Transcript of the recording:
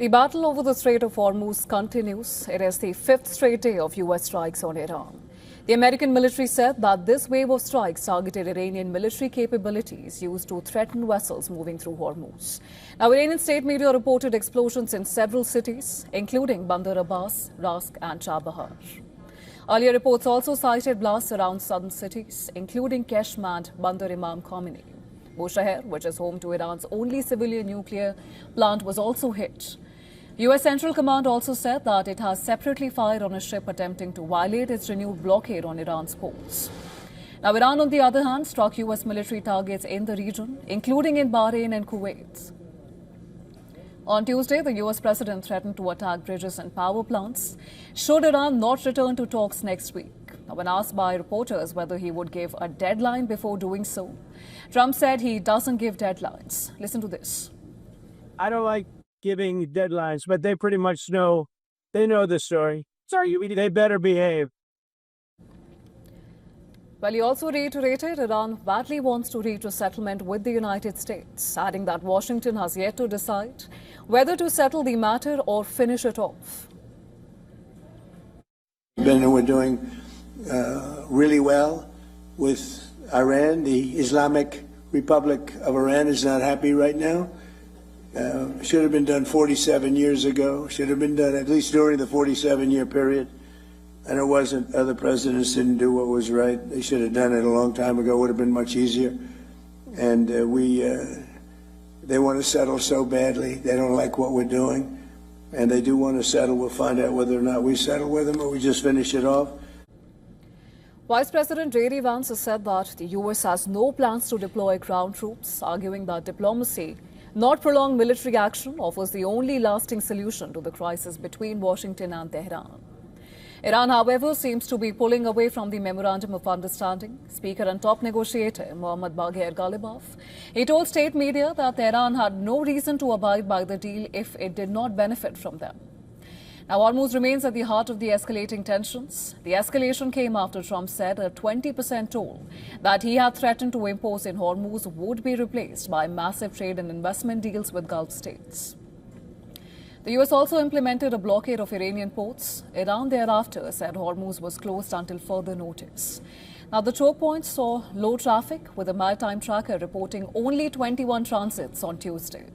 The battle over the Strait of Hormuz continues. It is the fifth straight day of U.S. strikes on Iran. The American military said that this wave of strikes targeted Iranian military capabilities used to threaten vessels moving through Hormuz. Now, Iranian state media reported explosions in several cities, including Bandar Abbas, Rask and Chabahar. Earlier reports also cited blasts around southern cities, including Qeshm and Bandar Imam Khomeini. Bushehr, which is home to Iran's only civilian nuclear plant, was also hit. U.S. Central Command also said that it has separately fired on a ship attempting to violate its renewed blockade on Iran's ports. Now, Iran, on the other hand, struck U.S. military targets in the region, including in Bahrain and Kuwait. On Tuesday, the U.S. president threatened to attack bridges and power plants should Iran not return to talks next week. Now, when asked by reporters whether he would give a deadline before doing so, Trump said he doesn't give deadlines. Listen to this. I don't like giving deadlines, but they pretty much know, they know the story. Sorry, they better behave. Well, he also reiterated Iran badly wants to reach a settlement with the United States, adding that Washington has yet to decide whether to settle the matter or finish it off. We're doing really well with Iran. The Islamic Republic of Iran is not happy right now. Should have been done 47 years ago. Should have been done at least during the 47-year period. And it wasn't. Other presidents didn't do what was right. They should have done it a long time ago. It would have been much easier. And they want to settle so badly. They don't like what we're doing. And they do want to settle. We'll find out whether or not we settle with them or we just finish it off. Vice President J.D. Vance has said that the U.S. has no plans to deploy ground troops, arguing that diplomacy, not prolonged military action, offers the only lasting solution to the crisis between Washington and Tehran. Iran, however, seems to be pulling away from the Memorandum of Understanding. Speaker and top negotiator Mohammad Bagher Ghalibaf, he told state media that Tehran had no reason to abide by the deal if it did not benefit from them. Now, Hormuz remains at the heart of the escalating tensions. The escalation came after Trump said a 20% toll that he had threatened to impose in Hormuz would be replaced by massive trade and investment deals with Gulf states. The U.S. also implemented a blockade of Iranian ports. Iran thereafter said Hormuz was closed until further notice. Now, the choke point saw low traffic, with a maritime tracker reporting only 21 transits on Tuesday.